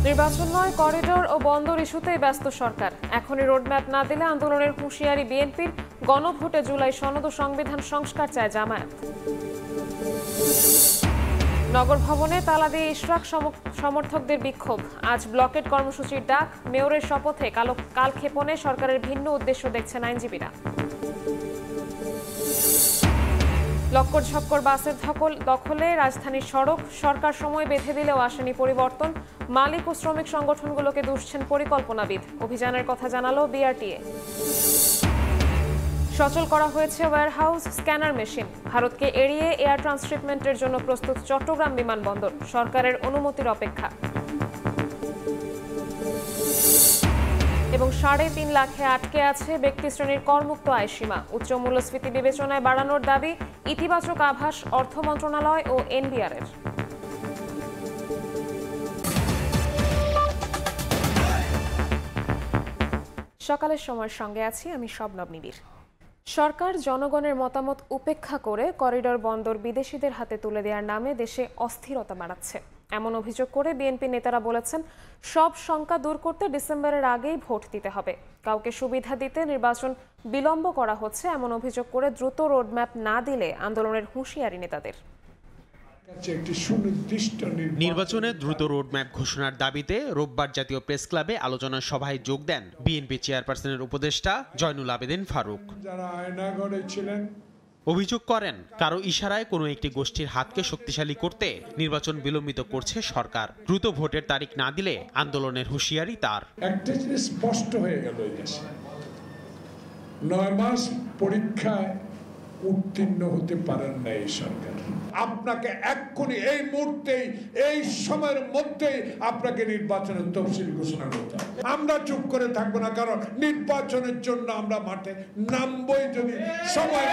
নির্বাচন নয়, করিডোর ও বন্দর ইস্যুতেই ব্যস্ত সরকার। এখনই রোডম্যাপ না দিলে আন্দোলনের হুঁশিয়ারি বিএনপির। গণভোটে জুলাই সনদ ও সংবিধান সংস্কার চায় জামায়াত। নগর ভবনে তালা দিয়ে ইশরাক সমর্থকদের বিক্ষোভ। আজ ব্লকেট কর্মসূচির ডাক। মেয়রের শপথে কালক্ষেপণে সরকারের ভিন্ন উদ্দেশ্য দেখছেন আইনজীবীরা। লক্কর ঝক্কর বাসের দখলে রাজধানীর সড়ক। সরকার সময় বেঁধে দিলেও আসেনি পরিবর্তন। মালিক ও শ্রমিক সংগঠনগুলোকে দুষছেন পরিকল্পনাবিদ। অভিযানের কথা জানালো বিআরটিএ। সচল করা হয়েছে ওয়্যারহাউস স্ক্যানার মেশিন। ভারতকে এড়িয়ে এয়ার ট্রান্সশিপমেন্টের জন্য প্রস্তুত চট্টগ্রাম বিমানবন্দর। সরকারের অনুমতির অপেক্ষা। এবং 3.5 লাখে আটকে আছে ব্যক্তিশ্রেণীর করমুক্ত আয়সীমা। উচ্চ মূল্যস্ফীতি বিবেচনায় বাড়ানোর দাবি। ইতিবাচক আভাস অর্থ মন্ত্রণালয় ও এনবিআরের। সকালের সময়ের সঙ্গে আছি আমি শবনব নিবিড়। সরকার জনগণের মতামত উপেক্ষা করে করিডোর বন্দর বিদেশিদের হাতে তুলে দেওয়ার নামে দেশে অস্থিরতা বাড়াচ্ছে এমন অভিযোগ করে বিএনপি নেতারা বলেছেন, সব শঙ্কা দূর করতে ডিসেম্বরের আগেই ভোট দিতে হবে। কাউকে সুবিধা দিতে নির্বাচন বিলম্ব করা হচ্ছে এমন অভিযোগ করে দ্রুত রোডম্যাপ না দিলে আন্দোলনের হুঁশিয়ারি নেতাদের। নির্বাচনে দ্রুত রোডম্যাপ ঘোষণার দাবিতে রোববার জাতীয় প্রেস ক্লাবে আলোচনা সভায় যোগ দেন বিএনপি চেয়ারপারসনের উপদেষ্টা জয়নুল আবেদিন ফারুক। অভিযোগ করেন, কারো ইশারায় কোনো একটি গোষ্ঠীর হাতকে শক্তিশালী করতে নির্বাচন বিলম্বিত করছে সরকার। দ্রুত ভোটের তারিখ না দিলে আন্দোলনের হুঁশিয়ারি তার। একটা জিনিস স্পষ্ট হয়ে গেল, 9 মাস পরীক্ষায় উত্তীর্ণ হতে পারেন না এই সরকার। আপনাকে এক্ষুনি এই মুহূর্তেই এই সময়ের মধ্যেই আপনাকে নির্বাচনের তফসিল ঘোষণা করতে হবে। আমরা চুপ করে থাকবো না, কারণ নির্বাচনের জন্য আমরা মাঠে নামবই যদি সময়।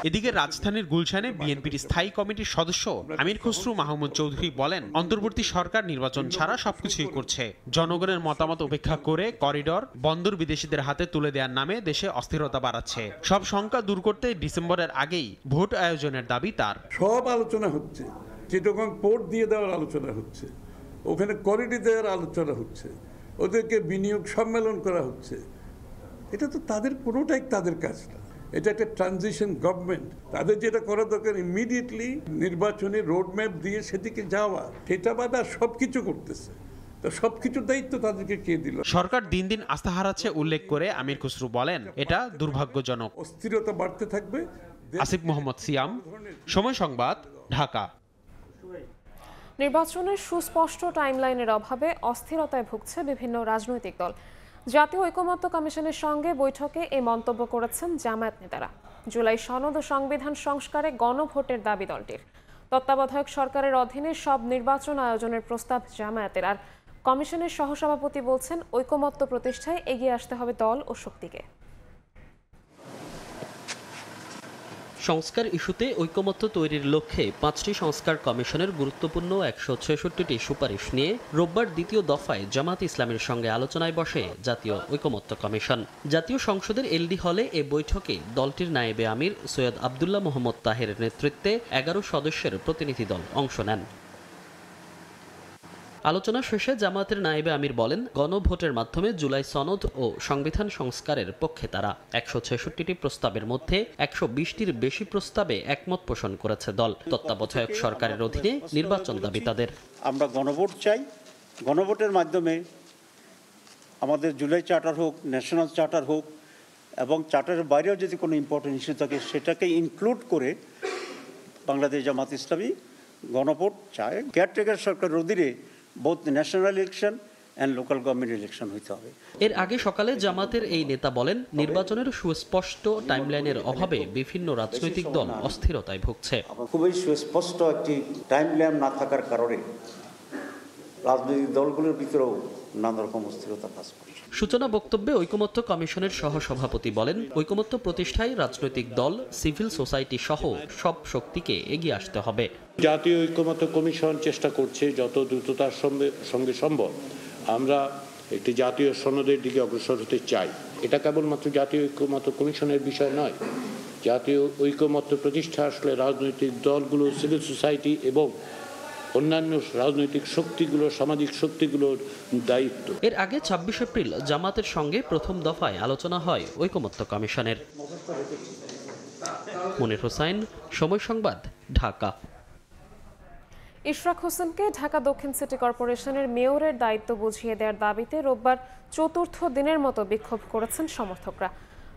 এদিকে রাজধানীর গুলশানে বিএনপির স্থায়ী কমিটির সদস্য আমির খসরু মাহমুদ চৌধুরী বলেন, অন্তর্বর্তী সরকার নির্বাচন ছাড়া সবকিছুই করছে। জনগণের মতামত উপেক্ষা করে করিডোর বন্দর বিদেশিদের হাতে তুলে দেওয়ার নামে দেশে অস্থিরতা বাড়াচ্ছে। সব শঙ্কা দূর করতে ডিসেম্বরের আগেই ভোট আয়োজনের দাবি তার। সব আলোচনা হচ্ছে, চিটাগং পোর্ট দিয়ে দেওয়ার আলোচনা হচ্ছে, ওখানে করিডোর দেওয়ার আলোচনা হচ্ছে, ওদেরকে বিনিয়োগ সম্মেলন করা হচ্ছে। এটা তো তাদের কোনোটাই তাদের কাজ না। এটা একটা ট্রানজিশন গভর্নমেন্ট। তাদের যেটা করা দরকার ইমিডিয়েটলি নির্বাচনী রোডম্যাপ দিয়ে সেদিকে যাওয়া। সেটা বাদে সবকিছু করতেছে, তো সবকিছুর দায়িত্ব তাদেরকে কে দিল? সরকার দিন দিন আস্থা হারাচ্ছে উল্লেখ করে আমির খসরু বলেন, এটা দুর্ভাগ্যজনক। অস্থিরতা বাড়তে থাকবে। আসিফ মোহাম্মদ সিয়াম, সময় সংবাদ, ঢাকা। নির্বাচনের সুস্পষ্ট টাইমলাইনের অভাবে অস্থিরতায় ভুগছে বিভিন্ন রাজনৈতিক দল। জাতীয় ঐকমত্য কমিশনের সঙ্গে বৈঠকে এই মন্তব্য করেছেন জামায়াত নেতারা। জুলাই সনদ ও সংবিধান সংস্কারে গণভোটের দাবি দলটির। তত্ত্বাবধায়ক সরকারের অধীনে সব নির্বাচন আয়োজনের প্রস্তাব জামায়াতের। আর কমিশনের সহসভাপতি বলছেন, ঐকমত্য প্রতিষ্ঠায় এগিয়ে আসতে হবে দল ও শক্তিকে। সংস্কার ইস্যুতে ঐকমত্য তৈরির লক্ষ্যে 5টি সংস্কার কমিশনের গুরুত্বপূর্ণ 166টি সুপারিশ নিয়ে রোববার দ্বিতীয় দফায় জামায়াত ইসলামের সঙ্গে আলোচনায় বসে জাতীয় ঐকমত্য কমিশন। জাতীয় সংসদের এলডি হলে এ বৈঠকে দলটির নায়েবে আমির সৈয়দ আবদুল্লাহ মোহাম্মদ তাহেরের নেতৃত্বে 11 সদস্যের প্রতিনিধি দল অংশ নেন। আলোচনা শেষে জামায়াতের নায়েবে আমির বলেন, গণভোটের মাধ্যমে জুলাই সনদ ও সংবিধান সংস্কারের পক্ষে তারা। 166টি প্রস্তাবের মধ্যে 120টির বেশি প্রস্তাবে একমত পোষণ করেছে দল। তত্ত্বাবধায়ক সরকারের অধীনে নির্বাচন দাবি তাদের। আমরা গণভোট চাই। গণভোটের মাধ্যমে আমাদের জুলাই চার্টার হোক, ন্যাশনাল চার্টার হোক, এবং চার্টারের বাইরেও যদি কোনো ইম্পর্টেন্ট ইস্যু থাকে সেটাকে ইনক্লুড করে বাংলাদেশ জামায়াত ইসলামী গণভোট চায়। কেয়ারটেকার সরকারের অধীনে both national election and local government election হইতে হবে। এর আগে সকালে জামাতের এই নেতা বলেন, নির্বাচনের সুস্পষ্ট টাইমলাইনের অভাবে বিভিন্ন রাজনৈতিক দল অস্থিরতায় ভুগছে। খুবই সুস্পষ্ট একটি টাইমলাইন না থাকার কারণে রাজনৈতিক দলগুলোর ভিতরেও নানা রকম অস্থিরতা কাজ করছে। সূচনা বক্তব্যে ঐকমত্য কমিশনের সহসভাপতি বলেন, ঐকমত্য প্রতিষ্ঠায় রাজনৈতিক দল, সিভিল সোসাইটি সহ সব শক্তিকে এগিয়ে আসতে হবে। জাতীয় ঐকমত্য কমিশন চেষ্টা করছে যত দ্রুততার সঙ্গে সম্ভব আমরা একটি জাতীয় সনদের দিকে অগ্রসর হতে চাই। এটা কেবলমাত্র জাতীয় ঐকমত্য কমিশনের বিষয় নয়। জাতীয় ঐকমত্য প্রতিষ্ঠা আসলে রাজনৈতিক দলগুলো, সিভিল সোসাইটি এবং অন্যান্য রাজনৈতিক শক্তিগুলো, সামাজিক শক্তিগুলোর দায়িত্ব। এর আগে ২৬ এপ্রিল জামাতের সঙ্গে প্রথম দফায় আলোচনা হয় ঐকমত্য কমিশনের। মনির হোসাইন, সময় সংবাদ, ঢাকা। ইশরাক হোসেনকে ঢাকা দক্ষিণ সিটি কর্পোরেশনের মেয়রের দায়িত্ব বুঝিয়ে দেওয়ার দাবিতে রোববার চতুর্থ দিনের মতো বিক্ষোভ করেছেন সমর্থকরা।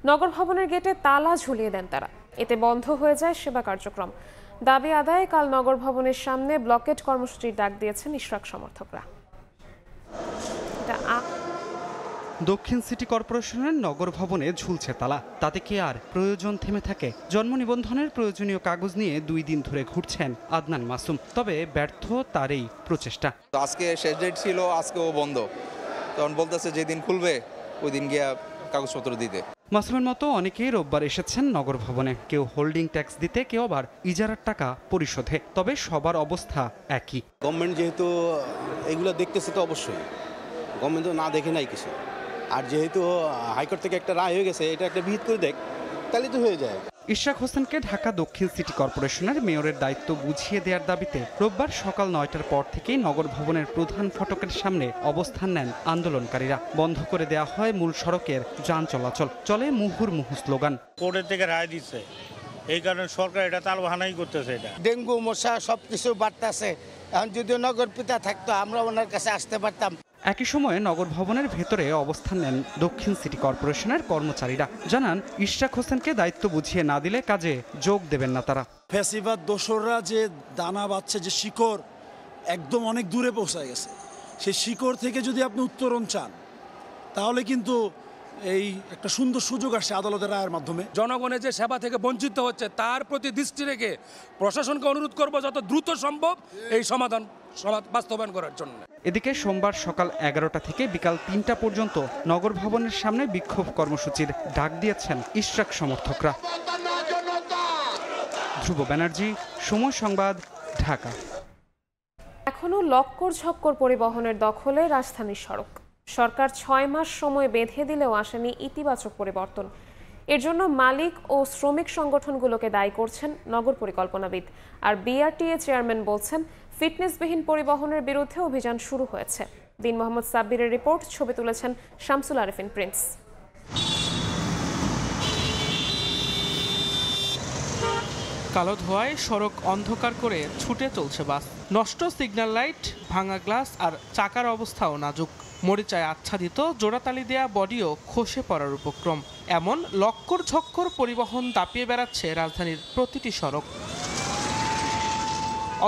নগর ভবনের গেটে তালা ঝুলিয়ে দেন তারা, এতে বন্ধ হয়ে যায় সেবা কার্যক্রম। দাবি আদায়ে কাল নগর ভবনের সামনে ব্লকেট কর্মসূচির ডাক দিয়েছেন ইশরাক সমর্থকরা। দক্ষিণ সিটি কর্পোরেশনের নগর ভবনে ঝুলছে তালা, তাতে কি আর প্রয়োজন থেমে থাকে? জন্ম নিবন্ধনের প্রয়োজনীয় কাগজ নিয়ে 2 দিন ধরে ঘুরছেন আদনান মাসুম, তবে ব্যর্থ তার এই প্রচেষ্টা। আজকে শেষ ডেট ছিল, আজকেও বন্ধ, তখন বলতেছে যেদিন খুলবে ওই দিন গিয়া কাগজপত্র দিতে। মাসুমের মতো অনেকেই রোববার এসেছেন নগর ভবনে, কেউ হোল্ডিং ট্যাক্স দিতে, কেউ আবার ইজারার টাকা পরিশোধে। তবে সবার অবস্থা একই। গভর্নমেন্ট যেহেতু এগুলো দেখতেছে, তো অবশ্যই গভর্নমেন্ট তো না দেখে নাই কিছু, আর যেহেতু হাইকোর্ট থেকে একটা রায় হয়ে গেছে, এটা একটা বিহিত করে দেখ, তাহলে তো হয়ে যায়। ইশরাক হোসেনকে ঢাকা দক্ষিণ সিটি কর্পোরেশনের মেয়রের দায়িত্ব বুঝিয়ে দেওয়ার দাবিতে রোববার সকাল 9টার পর থেকেই নগর ভবনের প্রধান ফটকের সামনে অবস্থান নেন আন্দোলনকারীরা। বন্ধ করে দেওয়া হয় মূল সড়কের যান চলাচল, চলে মুহুর্মুহু স্লোগান। কোর্টের থেকে রায় দিচ্ছে, এই কারণে সরকার এটা তালবাহানাই করতেছে। এটা ডেঙ্গু মশা সবকিছু বাড়তেছে, এখন যদি নগর পিতা থাকতো আমরা ওনার কাছে আসতে পারতাম। একই সময়ে নগর ভবনের ভেতরে অবস্থান নেন দক্ষিণ সিটি কর্পোরেশনের কর্মচারীরা। জানান ইশরাক হোসেনকে দায়িত্ব বুঝিয়ে না দিলে কাজে যোগ দেবেন না তারা। ফ্যাসিবাদ দোসররা যে দানা বাঁধছে, যে শিকড় একদম অনেক দূরে পৌঁছে গেছে, সেই শিকড় থেকে যদি আপনি উত্তরণ চান, তাহলে কিন্তু এই একটা সুন্দর সুযোগ আসছে আদালতের রায়ের মাধ্যমে। জনগণের যে সেবা থেকে বঞ্চিত হচ্ছে তার প্রতি দৃষ্টি রেখে প্রশাসনকে অনুরোধ করব যত দ্রুত সম্ভব এই সমাধান বাস্তবায়ন করার জন্য। এদিকে সোমবার সকাল 11টা থেকে বিকাল 3টা পর্যন্ত নগর ভবনের সামনে বিক্ষোভ কর্মসূচির ডাক দিয়েছেন ইশরাক সমর্থকরা। ধ্রুব ব্যানার্জি, সময় সংবাদ, ঢাকা। এখনো লক্কর ঝক্কর পরিবহনের দখলে রাজধানীর সড়ক। সরকার 6 মাস সময় বেঁধে দিলেও আসেনি ইতিবাচক পরিবর্তন। এর জন্য মালিক ও শ্রমিক সংগঠনগুলোকে দায়ী করছেন নগর পরিকল্পনাবিদ। আর বিআরটিএ চেয়ারম্যান বলছেন ফিটনেসবিহীন পরিবহনের বিরুদ্ধে অভিযান শুরু হয়েছে। দিন মোহাম্মদ সাব্বিরের রিপোর্ট, ছবি তুলেছেন শামসুল আরেফিন প্রিন্স। কালো ধোঁয়ায় সড়ক অন্ধকার করে ছুটে চলছে বাস। নষ্ট সিগন্যাল লাইট, ভাঙা গ্লাস আর চাকার অবস্থাও নাজুক। মরিচায় আচ্ছাদিত জোড়াতালি দেয়া বডিও খসে পড়ার উপক্রম। এমন লক্কর ঝক্কর পরিবহন দাপিয়ে বেড়াচ্ছে রাজধানীর প্রতিটি সড়ক।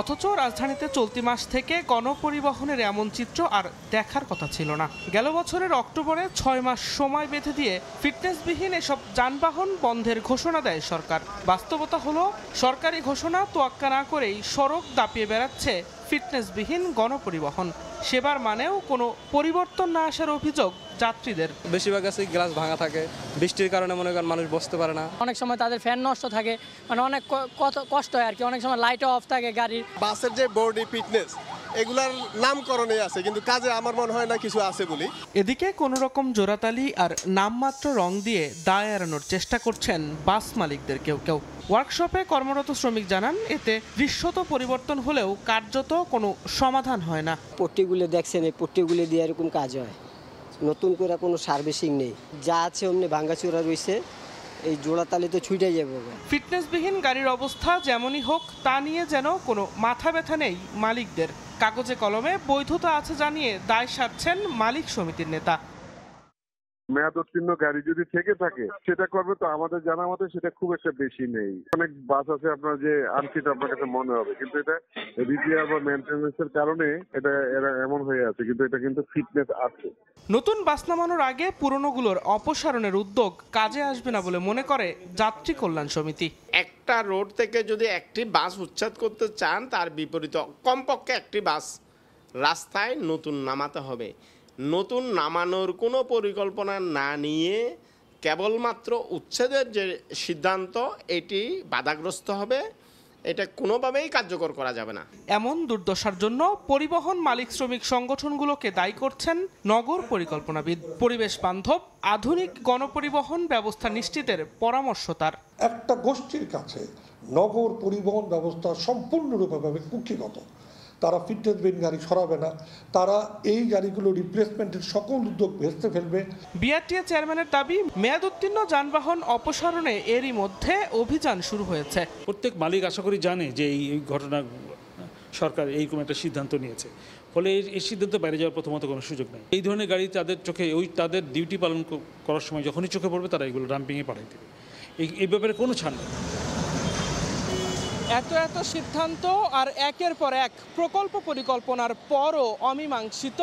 অথচ রাজধানীতে চলতি মাস থেকে গণপরিবহনের এমন চিত্র আর দেখার কথা ছিল না। গেল বছরের অক্টোবরে 6 মাস সময় বেঁধে দিয়ে ফিটনেসবিহীন এসব যানবাহন বন্ধের ঘোষণা দেয় সরকার। বাস্তবতা হলো সরকারি ঘোষণা তোয়াক্কা না করেই সড়ক দাপিয়ে বেড়াচ্ছে ফিটনেসবিহীন গণপরিবহন। সেবার মানেও কোনো পরিবর্তন না আসার অভিযোগ যাত্রীদের। বেশিরভাগ আছে গ্লাস ভাঙা থাকে, বৃষ্টির কারণে মনে করেন মানুষ বসতে পারে না। অনেক সময় তাদের ফ্যান নষ্ট থাকে, মানে অনেক কষ্ট হয় আর কি। অনেক সময় লাইটও অফ থাকে গাড়ির। বাসের যে বডি ফিটনেস এগুলার নামকরণে আছে, কিন্তু কাজে আমার মনে হয় না কিছু আছে বলি। এদিকে কোনো রকম জোড়াতালি আর নামমাত্র রং দিয়ে দায় এড়ানোর চেষ্টা করছেন বাস মালিকদের কেউ কেউ। ওয়ার্কশপে কর্মরত শ্রমিক জানান এতে দৃশ্যত পরিবর্তন হলেও কার্যত কোনো সমাধান হয় না। পট্টিগুলো দেখছেন, এই পট্টিগুলো দিয়ে এরকম কাজ হয়, নতুন করে কোনো সার্ভিসিং নেই, যা আছে অমনি ভাঙ্গাচোরা রয়েছে। এই জোড়াতালি তো ছুটে যাবে। ফিটনেসবিহীন গাড়ির অবস্থা যেমনই হোক তা নিয়ে যেন কোনো মাথা ব্যথা নেই মালিকদের। কাগজে কলমে বৈধতা আছে জানিয়ে দায় সারছেন মালিক সমিতির নেতা। মেয়াদোত্তীর্ণ গাড়ি যদি থেকে থাকে সেটা করবে, তো আমাদের জানা মতে সেটা খুব একটা বেশি নেই। অনেক বাস আছে আপনার যে আনফিট আপনার কাছে মনে হবে, কিন্তু এটা রিপেয়ার বা মেইনটেনেন্সের কারণে এটা এমন হয়ে আছে, কিন্তু এটা কিন্তু ফিটনেস আছে। নতুন বাস নামানোর আগে পুরনোগুলোর অপসারণের উদ্যোগ কাজে আসবে না বলে মনে করে যাত্রী কল্যাণ সমিতি। একটা রোড থেকে যদি একটি বাস উচ্ছেদ করতে চান, তার বিপরীতে কমপক্ষে একটি বাস রাস্তায় নতুন নামাতে হবে। নতুন নামানোর কোনো পরিকল্পনা না নিয়ে কেবলমাত্র উচ্ছেদের যে সিদ্ধান্ত, এটি বাধাগ্রস্ত হবে। এটা কোনোভাবেই কার্যকর করা যাবে না। এমন দুর্দশার জন্য পরিবহন মালিক শ্রমিক সংগঠনগুলোকে দায়ী করছেন নগর পরিকল্পনাবিদ। পরিবেশ বান্ধব আধুনিক গণপরিবহন ব্যবস্থা নিশ্চিতের পরামর্শ তার। একটা গোষ্ঠীর কাছে নগর পরিবহন ব্যবস্থা সম্পূর্ণরূপে কুক্ষিগত, তারা ফিটনেসবিহীন গাড়ি সরাবে না, তারা এই গাড়িগুলো রিপ্লেসমেন্টের সকল উদ্যোগ ভেস্তে ফেলবে। বিআরটিএ চেয়ারম্যানের দাবি, মেয়াদ উত্তীর্ণ যানবাহন অপসারণে এরই মধ্যে অভিযান শুরু হয়েছে। প্রত্যেক মালিক আশা করি জানে যে এই ঘটনা সরকার এইরকম একটা সিদ্ধান্ত নিয়েছে, ফলে এই সিদ্ধান্ত বাইরে যাওয়ার প্রথমত কোনো সুযোগ নেই। এই ধরনের গাড়ি তাদের চোখে তাদের ডিউটি পালন করার সময় যখনই চোখে পড়বে তারা এগুলো ডাম্পিংয়ে পাঠিয়ে দেবে। এই ব্যাপারে কোনো ছাড় নেই। এত সিদ্ধান্ত আর একের পর এক প্রকল্প পরিকল্পনার পরও অমীমাংসিত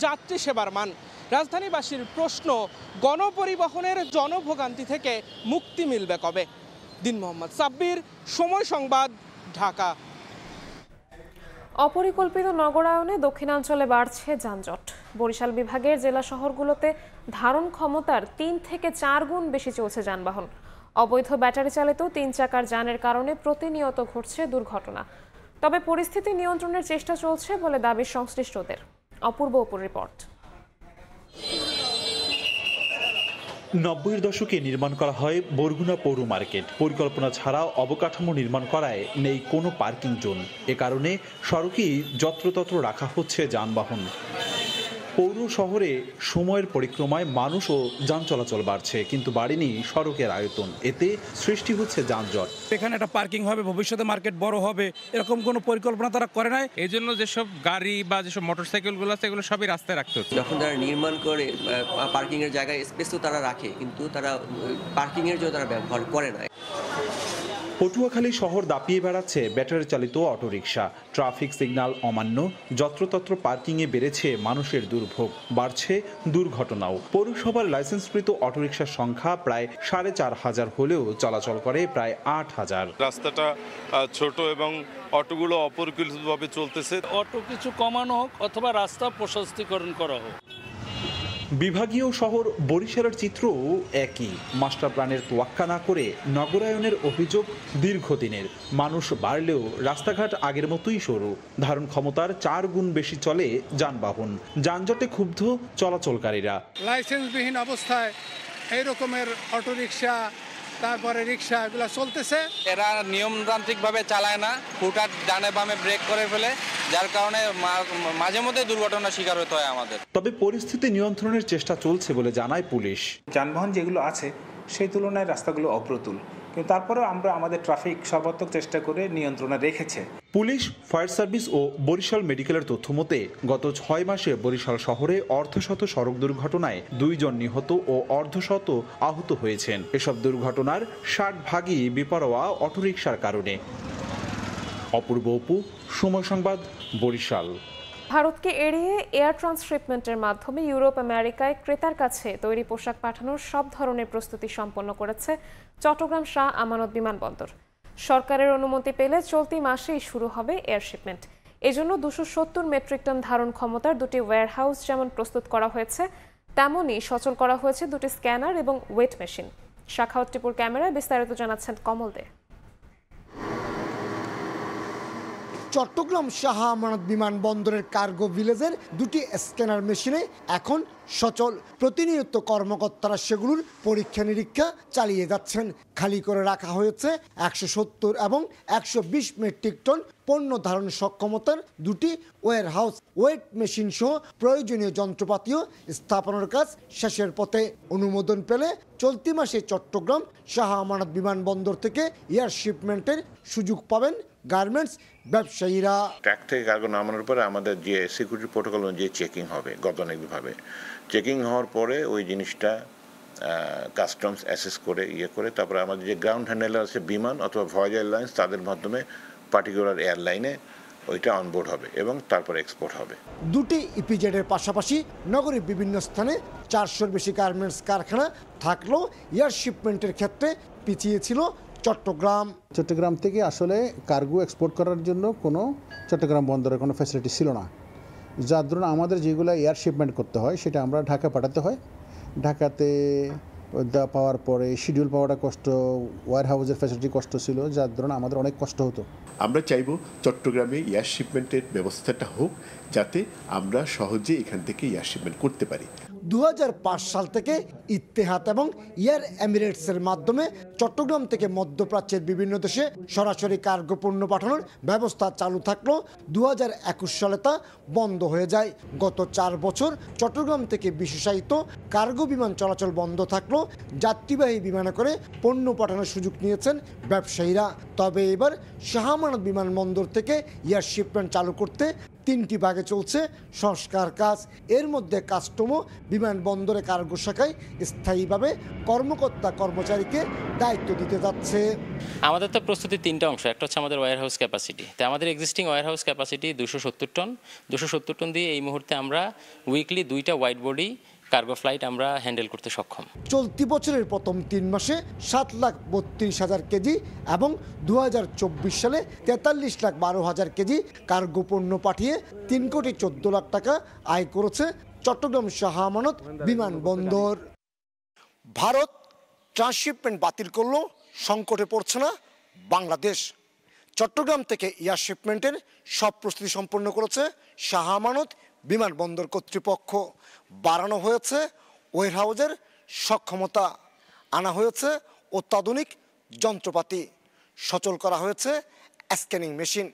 যাত্রী সেবার মান। রাজধানীবাসীর প্রশ্ন, গণপরিবহনের জনভোগান্তি থেকে মুক্তি মিলবে কবে? দিন মোহাম্মদ সাব্বির, সময় সংবাদ, ঢাকা। অপরিকল্পিত নগরায়নে দক্ষিণাঞ্চলে বাড়ছে যানজট। বরিশাল বিভাগের জেলা শহরগুলোতে ধারণ ক্ষমতার 3 থেকে 4 গুণ বেশি চলছে যানবাহন। অবৈধ ব্যাটারি চালিত 3 চাকার যানের কারণে প্রতিনিয়ত ঘটছে দুর্ঘটনা। তবে পরিস্থিতি নিয়ন্ত্রণের চেষ্টা চলছে বলে দাবি সংশ্লিষ্টদের। অপূর্ব অপুর রিপোর্ট। 90-এর দশকে নির্মাণ করা হয় বরগুনা পৌর মার্কেট। পরিকল্পনা ছাড়া অবকাঠামো নির্মাণ করায় নেই কোনো পার্কিং জোন। এ কারণে সড়কেই যত্রতত্র রাখা হচ্ছে যানবাহন। পৌর শহরে সময়ের পরিক্রমায় মানুষ ও যান চলাচল বাড়ছে, কিন্তু বাড়েনি সড়কের আয়তন। এতে সৃষ্টি হচ্ছে যানজট। এখানে একটা পার্কিং হবে, ভবিষ্যতে মার্কেট বড় হবে, এরকম কোনো পরিকল্পনা তারা করে নাই। এই জন্য যেসব গাড়ি বা যেসব মোটরসাইকেলগুলো আছে এগুলো সবই রাস্তায় রাখতে হচ্ছে। যখন তারা নির্মাণ করে পার্কিংয়ের জায়গায় স্পেস তো তারা রাখে, কিন্তু তারা পার্কিংয়ের জন্য তারা ব্যবহার করে না। পটুয়াখালী শহর দাপিয়ে বেড়াচ্ছে ব্যাটারি চালিত অটোরিকশা। ট্রাফিক সিগন্যাল অমান্য, যত্রতত্র পার্কিংয়ে বেড়েছে মানুষের দুর্ভোগ, বাড়ছে দুর্ঘটনাও। পৌরসভার লাইসেন্সকৃত অটোরিকশার সংখ্যা প্রায় 4500 হলেও চলাচল করে প্রায় 8000। রাস্তাটা ছোট এবং অটোগুলো অপরিকল্পিতভাবে চলতেছে। অটো কিছু কমানো হোক অথবা রাস্তা প্রশস্তীকরণ করা হোক। বিভাগীয় শহর বরিশালের চিত্রও একই। মাস্টার প্ল্যানের তোয়াক্কা না করে নগরায়নের অভিযোগ দীর্ঘদিনের। মানুষ বাড়লেও রাস্তাঘাট আগের মতোই সরু। ধারণ ক্ষমতার 4 গুণ বেশি চলে যানবাহন। যানজটে ক্ষুব্ধ চলাচলকারীরা। লাইসেন্সবিহীন অবস্থায় এই রকমের অটোরিকশা, তারপরে রিক্সা এগুলো চলতেছে। এরা নিয়মতান্ত্রিকভাবে চালায় না, হুটহাট ডানে বামে ব্রেক করে ফেলে, যার কারণে মাঝে মধ্যে দুর্ঘটনার শিকার হতে হয় আমাদের। তবে পরিস্থিতি নিয়ন্ত্রণের চেষ্টা চলছে বলে জানায় পুলিশ। যানবাহন যেগুলো আছে সেই তুলনায় রাস্তাগুলো অপ্রতুল, কিন্তু তারপরেও আমরা আমাদের ট্রাফিক সর্বাত্মক চেষ্টা করে নিয়ন্ত্রণে রেখেছে। পুলিশ, ফায়ার সার্ভিস ও বরিশাল মেডিকেলের তথ্য মতে গত 6 মাসে বরিশাল শহরে অর্ধশত সড়ক দুর্ঘটনায় 2 জন নিহত ও অর্ধশত আহত হয়েছেন। এসব দুর্ঘটনার 60 ভাগই বেপরোয়া অটোরিকশার কারণে। অপূর্ব অপু, সময় সংবাদ, বরিশাল। ভারতকে এড়িয়ে এয়ার ট্রান্সশিপমেন্টের মাধ্যমে ইউরোপ আমেরিকায় ক্রেতার কাছে তৈরি পোশাক পাঠানোর সব ধরনের প্রস্তুতি সম্পন্ন করেছে চট্টগ্রাম শাহ আমানত বিমানবন্দর। সরকারের অনুমতি পেলে চলতি মাসেই শুরু হবে এয়ার শিপমেন্ট। এজন্য 270 মেট্রিক টন ধারণ ক্ষমতার 2টি ওয়্যারহাউস যেমন প্রস্তুত করা হয়েছে, তেমনই সচল করা হয়েছে 2টি স্ক্যানার এবং ওয়েট মেশিন। শাখাওয়াত টিপুর ক্যামেরায় বিস্তারিত জানাচ্ছেন কমল দে। চট্টগ্রাম শাহ আমানত বিমানবন্দরের কার্গো ভিলেজের 2টি স্ক্যানার মেশিনে এখন সচল। প্রতিনিয়ত কর্মকর্তারা সেগুলোর পরীক্ষা নিরীক্ষা চালিয়ে যাচ্ছেন। খালি করে রাখা হয়েছে 170 এবং 120 মেট্রিক টন পণ্য ধারণ সক্ষমতার 2টি ওয়্যারহাউস। ওয়েট মেশিন সহ প্রয়োজনীয় যন্ত্রপাতিও স্থাপনের কাজ শেষের পথে। অনুমোদন পেলে চলতি মাসে চট্টগ্রাম শাহ আমানত বিমানবন্দর থেকে এয়ার শিপমেন্টের সুযোগ পাবেন গার্মেন্টস ব্যবসায়ীরা। ট্র্যাক থেকে কার্গো নামানোর পরে আমাদের যে সিকিউরিটি প্রোটোকল অনুযায়ী চেকিং হবে, গতানুগতিকভাবে চেকিং হওয়ার পরে ওই জিনিসটা কাস্টমস অ্যাসেস করে করে তারপরে আমাদের যে গ্রাউন্ড হ্যান্ডেলার আছে বিমান অথবা ভয়েজ এয়ারলাইন্স, তাদের মাধ্যমে পার্টিকুলার এয়ারলাইনে ওইটা অনবোর্ড হবে এবং তারপরে এক্সপোর্ট হবে। 2টি ইপিজেডের পাশাপাশি নগরীর বিভিন্ন স্থানে 400-র বেশি গার্মেন্টস কারখানা থাকলেও এয়ার শিপমেন্টের ক্ষেত্রে পিছিয়ে ছিল চট্টগ্রাম থেকে আসলে কার্গো এক্সপোর্ট করার জন্য কোনো চট্টগ্রাম বন্দরের কোনো ফ্যাসিলিটি ছিল না, যার ধরুন আমাদের যেগুলো এয়ার শিপমেন্ট করতে হয় সেটা আমরা ঢাকা পাঠাতে হয়। ঢাকাতে পাওয়ার পরে শিডিউল পাওয়াটা কষ্ট, ওয়্যার হাউসের ফ্যাসিলিটি কষ্ট ছিল, যার ধরুন আমাদের অনেক কষ্ট হতো। আমরা চাইব চট্টগ্রামে এয়ার শিপমেন্টের ব্যবস্থাটা হোক, যাতে আমরা সহজে এখান থেকে এয়ার শিপমেন্ট করতে পারি। 2005 সাল থেকে ইত্তেহাদ এবং এয়ার এমিরেটসের মাধ্যমে চট্টগ্রাম থেকে মধ্যপ্রাচ্যের বিভিন্ন দেশে সরাসরি কার্গো পণ্য পাঠানোর ব্যবস্থা চালু থাকলেও 2021 সালে তা বন্ধ হয়ে যায়। গত 4 বছর চট্টগ্রাম থেকে বিশেষায়িত কার্গো বিমান চলাচল বন্ধ থাকলেও যাত্রীবাহী বিমানে করে পণ্য পাঠানোর সুযোগ নিয়েছেন ব্যবসায়ীরা। তবে এবার শাহ আমানত বিমানবন্দর থেকে এয়ার শিপমেন্ট চালু করতে 3টি ভাগে চলছে সংস্কার কাজ। এর মধ্যে কাস্টমও বিমানবন্দরে কার্গো শাখায় স্থায়ীভাবে কর্মকর্তা কর্মচারীকে দায়িত্ব দিতে যাচ্ছে। আমাদের তো প্রস্তুতি 3টা অংশ। একটা হচ্ছে আমাদের ওয়্যার হাউস ক্যাপাসিটি। তো আমাদের existing warehouse capacity 270 ton. 270 ton দিয়ে এই মুহূর্তে আমরা উইকলি 2টা ওয়াইড বডি কার্গো ফ্লাইট আমরা হ্যান্ডেল করতে সক্ষম। চলতি বছরের প্রথম 3 মাসে 7,32,000 কেজি এবং 2024 সালে 43,12,000 কেজি কার্গো পণ্য পাঠিয়ে 3,14 লাখ টাকা আয় করেছে চট্টগ্রাম শাহ আমানত বিমানবন্দর। ভারত ট্রান্সশিপমেন্ট বাতিল করলো, সংকটে পড়ছে না বাংলাদেশ। চট্টগ্রাম থেকে এয়ার শিপমেন্টের সব প্রস্তুতি সম্পন্ন করেছে শাহ আমানত বিমানবন্দর কর্তৃপক্ষ। বাড়ানো হয়েছে ওয়্যারহাউসের সক্ষমতা, আনা হয়েছে অত্যাধুনিক যন্ত্রপাতি, সচল করা হয়েছে স্ক্যানিং মেশিন।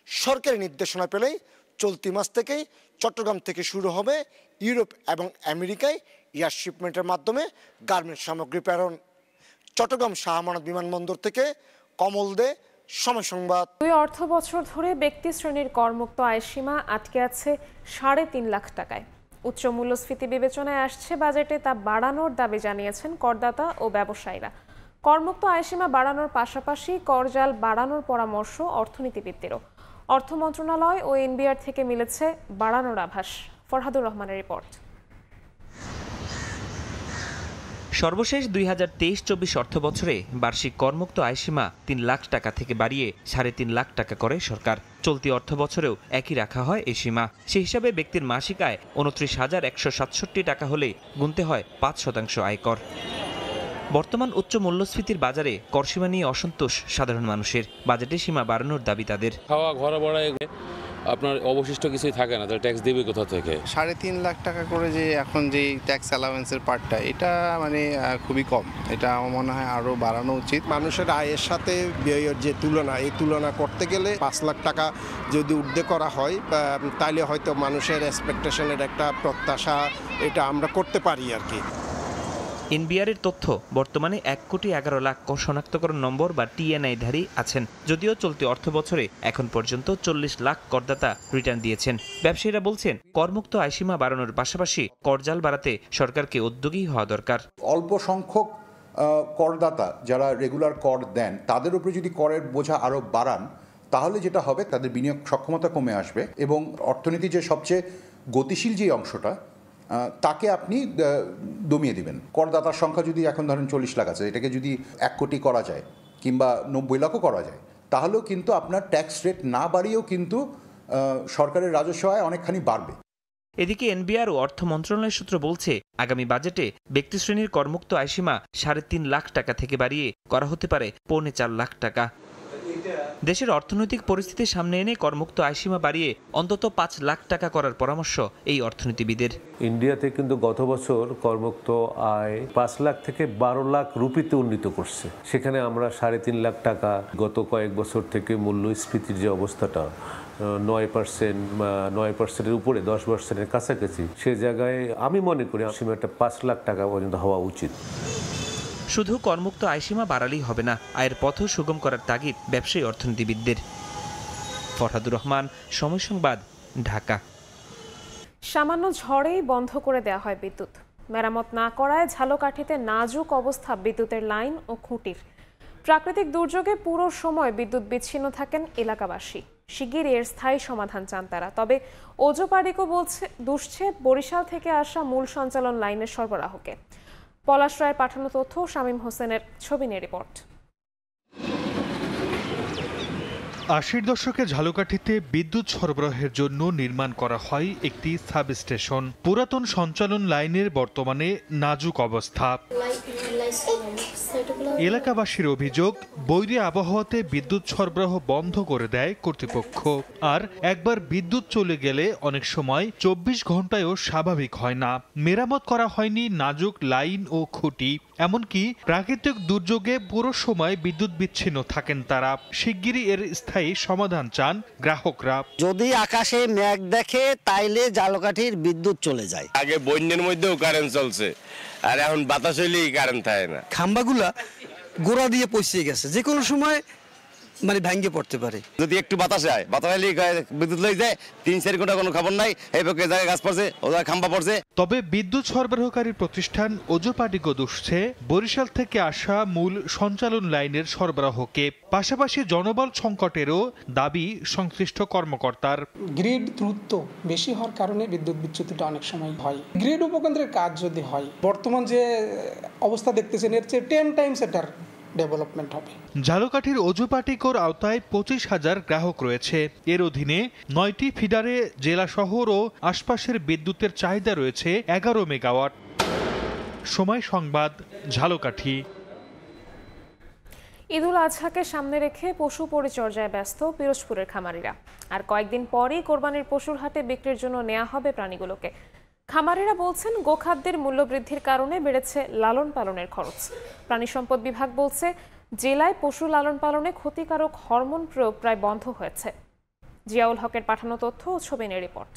সরকারি নির্দেশনা পেলেই চলতি মাস থেকেই চট্টগ্রাম থেকে শুরু হবে ইউরোপ এবং আমেরিকায় এয়ার শিপমেন্টের মাধ্যমে গার্মেন্টস সামগ্রী প্রেরণ। চট্টগ্রাম শাহ আমানত বিমানবন্দর থেকে কমল দে, সময় সংবাদ। 2 অর্থ বছর ধরে ব্যক্তি শ্রেণীর করমুক্ত আয়সীমা আটকে আছে 3.5 লাখ টাকায়। উচ্চ মূল্যস্ফীতি বিবেচনায় আসছে বাজেটে তা বাড়ানোর দাবি জানিয়েছেন করদাতা ও ব্যবসায়ীরা। করমুক্ত আয়সীমা বাড়ানোর পাশাপাশি করজাল বাড়ানোর পরামর্শ অর্থনীতিবিদদেরও। অর্থ মন্ত্রণালয় ও এনবিআর থেকে মিলেছে বাড়ানোর আভাস। ফরহাদুর রহমানের রিপোর্ট। সর্বশেষ 2023-24 অর্থ বছরে বার্ষিক করমুক্ত আয়সীমা 3 লাখ টাকা থেকে বাড়িয়ে 3.5 লাখ টাকা করে সরকার। চলতি অর্থ বছরেও একই রাখা হয় এই সীমা। সেই হিসাবে ব্যক্তির মাসিক আয় 29,167 টাকা হলে গুনতে হয় 5% আয়কর। বর্তমান উচ্চ মূল্যস্ফীতির বাজারে করসীমা নিয়ে অসন্তোষ সাধারণ মানুষের। বাজেটে সীমা বাড়ানোর দাবি তাদের। খাওয়া ঘর ভাড়া আপনার অবশিষ্ট কিছুই থাকে না, তাহলে ট্যাক্স দেবে কোথা থেকে? 3.5 লাখ টাকা করে যে এখন যে ট্যাক্স অ্যালাউন্সের পার্টটা, এটা মানে খুবই কম। এটা আমার মনে হয় আরও বাড়ানো উচিত। মানুষের আয়ের সাথে ব্যয়ের যে তুলনা, এই তুলনা করতে গেলে 5 লাখ টাকা যদি ঊর্ধ্বে করা হয় তাহলে হয়তো মানুষের এক্সপেকটেশনের একটা প্রত্যাশা এটা আমরা করতে পারি আর কি। এনবিআরের তথ্য, বর্তমানে 1,11,00,000 শনাক্তকরণ নম্বর বা টিএনআই-ধারী আছেন। যদিও চলতি অর্থ বছরে এখন পর্যন্ত 40 লাখ করদাতা রিটার্ন দিয়েছেন। ব্যবসায়ীরা বলছেন, করমুক্ত আয়সীমা বাড়ানোর পাশাপাশি করজাল বাড়াতে সরকারকে উদ্যোগী হওয়া দরকার। অল্প সংখ্যক করদাতা যারা রেগুলার কর দেন, তাদের উপরে যদি করের বোঝা আরও বাড়ান, তাহলে যেটা হবে তাদের বিনিয়োগ সক্ষমতা কমে আসবে এবং অর্থনীতি যে সবচেয়ে গতিশীল যে অংশটা, তাকে আপনি দমিয়ে দিবেন। করদাতার সংখ্যা যদি এখন ধরেন 40 লাখ আছে, এটাকে যদি 1 কোটি করা যায় কিংবা 90 লাখও করা যায়, তাহলেও কিন্তু আপনার ট্যাক্স রেট না বাড়িয়েও কিন্তু সরকারের রাজস্ব আয় অনেকখানি বাড়বে। এদিকে এনবিআর ও অর্থ মন্ত্রণালয় সূত্র বলছে, আগামী বাজেটে ব্যক্তিশ্রেণীর করমুক্ত আয়সীমা 3.5 লাখ টাকা থেকে বাড়িয়ে করা হতে পারে 4.25 লাখ টাকা। দেশের অর্থনৈতিক পরিস্থিতি সামনে এনে করমুক্ত আয়সীমা বাড়িয়ে অন্তত 5 লাখ টাকা করার পরামর্শ এই অর্থনীতিবিদের। ইন্ডিয়াতে কিন্তু গত বছর করমুক্ত আয় 5 লাখ থেকে 12 লাখ রুপিতে উন্নীত করছে। সেখানে আমরা 3.5 লাখ টাকা, গত কয়েক বছর থেকে মূল্যস্ফীতির যে অবস্থাটা 9%-9%-এর উপরে 10%-এর কাছাকাছি, সে জায়গায় আমি মনে করি সীমাটা 5 লাখ টাকা পর্যন্ত হওয়া উচিত। শুধু করমুক্ত আয়সীমা বাড়ালেই হবে না, আয়ের পথও সুগম করার তাগিদ ব্যবসায়ী অর্থনীতিবিদদের। ফরহাদুর রহমান, সময় সংবাদ, ঢাকা। সামান্য ঝড়েই বন্ধ করে দেওয়া হয় বিদ্যুৎ। মেরামত না করায় ঝালকাঠিতে নাজুক অবস্থা বিদ্যুতের লাইন ও খুঁটির। প্রাকৃতিক দুর্যোগে পুরো সময় বিদ্যুৎ বিচ্ছিন্ন থাকেন এলাকাবাসী। শিগগিরই এর স্থায়ী সমাধান চান তারা। তবে ওজোপাড়িকও দুষছে বরিশাল থেকে আসা মূল সঞ্চালন লাইনের সরবরাহকে। পলাশ রায়ের পাঠানো তথ্য, শামীম হোসেনের ছবি নিয়ে রিপোর্ট। 80-র দশকে ঝালকাঠিতে বিদ্যুৎ সরবরাহের জন্য নির্মাণ করা হয় একটি সাবস্টেশন। পুরাতন সঞ্চালন লাইনের বর্তমানে নাজুক অবস্থা। এলাকাবাসীর অভিযোগ, বৈরী আবহাওয়াতে বিদ্যুৎ সরবরাহ বন্ধ করে দেয় কর্তৃপক্ষ। আর একবার বিদ্যুৎ চলে গেলে অনেক সময় 24 ঘন্টায়ও স্বাভাবিক হয় না। মেরামত করা হয়নি নাজুক লাইন ও খুঁটি, এমনকি প্রাকৃতিক দুর্যোগে পুরো সময় বিদ্যুৎ বিচ্ছিন্ন থাকেন তারা। শিগগিরই এর স্থায়ী সমাধান চান গ্রাহকরা। যদি আকাশে মেঘ দেখে তাইলে ঝালকাঠির বিদ্যুৎ চলে যায়। আগে বন্যার মধ্যেও কারেন্ট চলছে, আর এখন বাতাস হইলেই কারেন্ট থাকে না। খাম্বাগুলা গোড়া দিয়ে পৌঁছে গেছে, যে কোনো সময় মানে ভাঙ্গে পড়তে পারে। যদি একটু বাতাস হয়, বাতাস হইলেই বিদ্যুৎ লই যায়। 3-4 ঘন্টা কোনো খবর নাই, এই পক্ষে জায়গায় গাছ পড়ছে, ওদের খাম্বা পড়ছে। তবে বিদ্যুৎ সরবরাহকারী প্রতিষ্ঠান ওজোপাটিকো দুষছে বরিশাল থেকে আসা মূল সঞ্চালন লাইনের সরবরাহকে। পাশাপাশি জনবল সংকটেরও দাবি সংশ্লিষ্ট কর্মকর্তার। গ্রিড দ্রুত বেশি হওয়ার কারণে বিদ্যুৎ বিচ্যুতিটা অনেক সময় হয়। গ্রিড উপকেন্দ্রের কাজ যদি হয়, বর্তমান যে অবস্থা দেখতেছেন এর চেয়ে 10 টাইমস এটার ডেভেলপমেন্ট হবে। ঝালকাঠির ওজোপাটিকোর আওতায় 25,000 গ্রাহক রয়েছে। এর অধীনে 9টি ফিডারে জেলা শহর ও আশপাশের বিদ্যুতের চাহিদা রয়েছে 11 মেগাওয়াট। সময় সংবাদ, ঝালকাঠি। ঈদুল আজহাকে সামনে রেখে পশু পরিচর্যায় ব্যস্ত পিরোজপুরের খামারিরা। আর কয়েকদিন পরেই কোরবানির পশুর হাটে বিক্রির জন্য নেওয়া হবে প্রাণীগুলোকে। খামারিরা বলছেন, গোখাদ্যের মূল্য বৃদ্ধির কারণে বেড়েছে লালন পালনের খরচ। প্রাণী সম্পদ বিভাগ বলছে, জেলায় পশু লালন পালনে ক্ষতিকারক হরমোন প্রয়োগ প্রায় বন্ধ হয়েছে। জিয়াউল হকের পাঠানো তথ্য ও ছবিনের রিপোর্ট।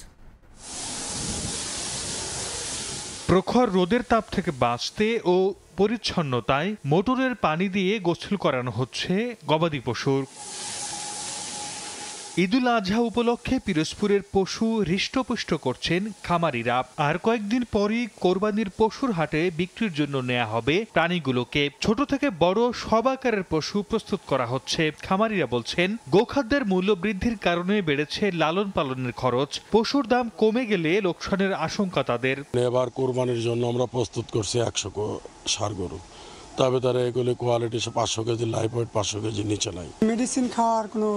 প্রখর রোদের তাপ থেকে বাঁচতে ও পরিচ্ছন্নতায় মোটরের পানি দিয়ে গোসল করানো হচ্ছে গবাদি পশুর। ঈদুল আজহা উপলক্ষে পিরোজপুরের পশু হৃষ্টপুষ্ট করছেন খামারিরা। আর কয়েকদিন পরই কোরবানির পশুর হাটে বিক্রির জন্য নেওয়া হবে প্রাণীগুলোকে। ছোট থেকে বড় সব আকারের পশু প্রস্তুত করা হচ্ছে। খামারিরা বলছেন, গোখাদ্যের মূল্য বৃদ্ধির কারণে বেড়েছে লালন পালনের খরচ। পশুর দাম কমে গেলে লোকসানের আশঙ্কা তাদের। এবার কোরবানির জন্য আমরা প্রস্তুত করছি 100 ষাঁড় গরু। তবে তারা এগুলি quality 500 KG live weight, 500 KG নিচে নাই। মেডিসিন খাওয়ার কোনো